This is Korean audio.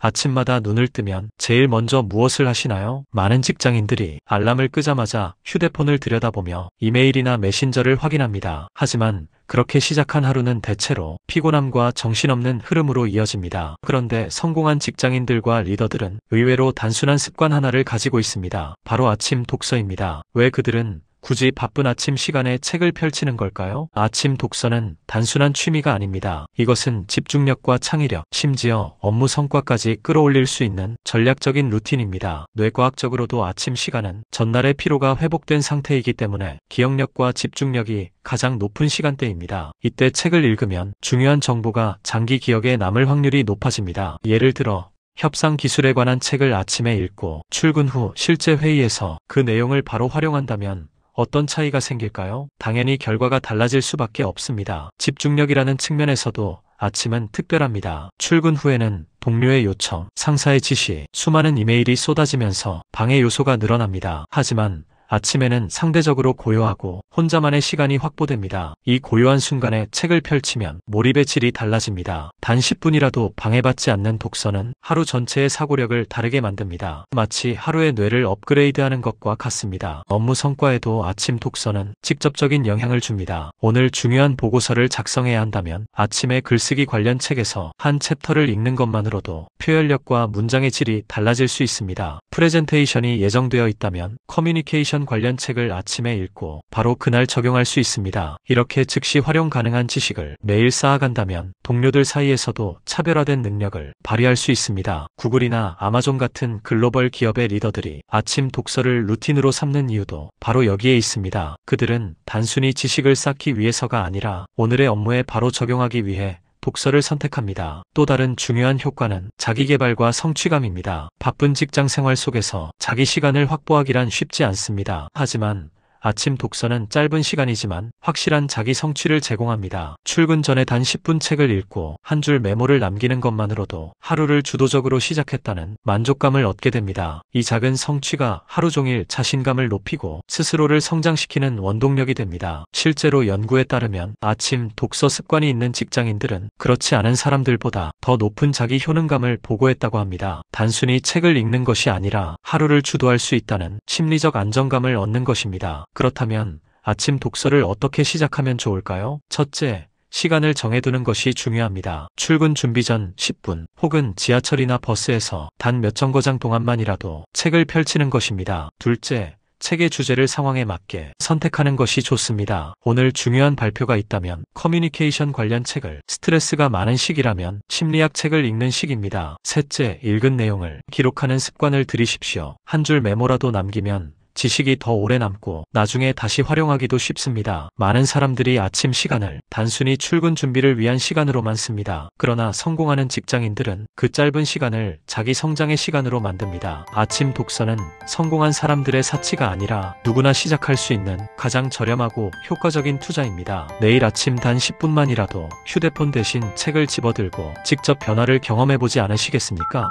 아침마다 눈을 뜨면 제일 먼저 무엇을 하시나요? 많은 직장인들이 알람을 끄자마자 휴대폰을 들여다보며 이메일이나 메신저를 확인합니다. 하지만 그렇게 시작한 하루는 대체로 피곤함과 정신없는 흐름으로 이어집니다. 그런데 성공한 직장인들과 리더들은 의외로 단순한 습관 하나를 가지고 있습니다. 바로 아침 독서입니다. 왜 그들은 굳이 바쁜 아침 시간에 책을 펼치는 걸까요? 아침 독서는 단순한 취미가 아닙니다. 이것은 집중력과 창의력, 심지어 업무 성과까지 끌어올릴 수 있는 전략적인 루틴입니다. 뇌과학적으로도 아침 시간은 전날의 피로가 회복된 상태이기 때문에 기억력과 집중력이 가장 높은 시간대입니다. 이때 책을 읽으면 중요한 정보가 장기 기억에 남을 확률이 높아집니다. 예를 들어 협상 기술에 관한 책을 아침에 읽고 출근 후 실제 회의에서 그 내용을 바로 활용한다면 어떤 차이가 생길까요? 당연히 결과가 달라질 수밖에 없습니다. 집중력이라는 측면에서도 아침은 특별합니다. 출근 후에는 동료의 요청, 상사의 지시, 수많은 이메일이 쏟아지면서 방해 요소가 늘어납니다. 하지만 아침에는 상대적으로 고요하고 혼자만의 시간이 확보됩니다. 이 고요한 순간에 책을 펼치면 몰입의 질이 달라집니다. 단 10분이라도 방해받지 않는 독서는 하루 전체의 사고력을 다르게 만듭니다. 마치 하루의 뇌를 업그레이드하는 것과 같습니다. 업무 성과에도 아침 독서는 직접적인 영향을 줍니다. 오늘 중요한 보고서를 작성해야 한다면 아침에 글쓰기 관련 책에서 한 챕터를 읽는 것만으로도 표현력과 문장의 질이 달라질 수 있습니다. 프레젠테이션이 예정되어 있다면 커뮤니케이션 관련 책을 아침에 읽고 바로 그날 적용할 수 있습니다. 이렇게 즉시 활용 가능한 지식을 매일 쌓아간다면 동료들 사이에서도 차별화된 능력을 발휘할 수 있습니다. 구글이나 아마존 같은 글로벌 기업의 리더들이 아침 독서를 루틴으로 삼는 이유도 바로 여기에 있습니다. 그들은 단순히 지식을 쌓기 위해서가 아니라 오늘의 업무에 바로 적용하기 위해 독서를 선택합니다. 또 다른 중요한 효과는 자기계발과 성취감입니다. 바쁜 직장 생활 속에서 자기 시간을 확보하기란 쉽지 않습니다. 하지만 아침 독서는 짧은 시간이지만 확실한 자기 성취를 제공합니다. 출근 전에 단 10분 책을 읽고 한 줄 메모를 남기는 것만으로도 하루를 주도적으로 시작했다는 만족감을 얻게 됩니다. 이 작은 성취가 하루 종일 자신감을 높이고 스스로를 성장시키는 원동력이 됩니다. 실제로 연구에 따르면 아침 독서 습관이 있는 직장인들은 그렇지 않은 사람들보다 더 높은 자기 효능감을 보고했다고 합니다. 단순히 책을 읽는 것이 아니라 하루를 주도할 수 있다는 심리적 안정감을 얻는 것입니다. 그렇다면 아침 독서를 어떻게 시작하면 좋을까요? 첫째, 시간을 정해두는 것이 중요합니다. 출근 준비 전 10분 혹은 지하철이나 버스에서 단 몇 정거장 동안만이라도 책을 펼치는 것입니다. 둘째, 책의 주제를 상황에 맞게 선택하는 것이 좋습니다. 오늘 중요한 발표가 있다면 커뮤니케이션 관련 책을, 스트레스가 많은 시기라면 심리학 책을 읽는 시기입니다. 셋째, 읽은 내용을 기록하는 습관을 들이십시오. 한 줄 메모라도 남기면 지식이 더 오래 남고 나중에 다시 활용하기도 쉽습니다. 많은 사람들이 아침 시간을 단순히 출근 준비를 위한 시간으로만 씁니다. 그러나 성공하는 직장인들은 그 짧은 시간을 자기 성장의 시간으로 만듭니다. 아침 독서는 성공한 사람들의 사치가 아니라 누구나 시작할 수 있는 가장 저렴하고 효과적인 투자입니다. 내일 아침 단 10분만이라도 휴대폰 대신 책을 집어들고 직접 변화를 경험해보지 않으시겠습니까?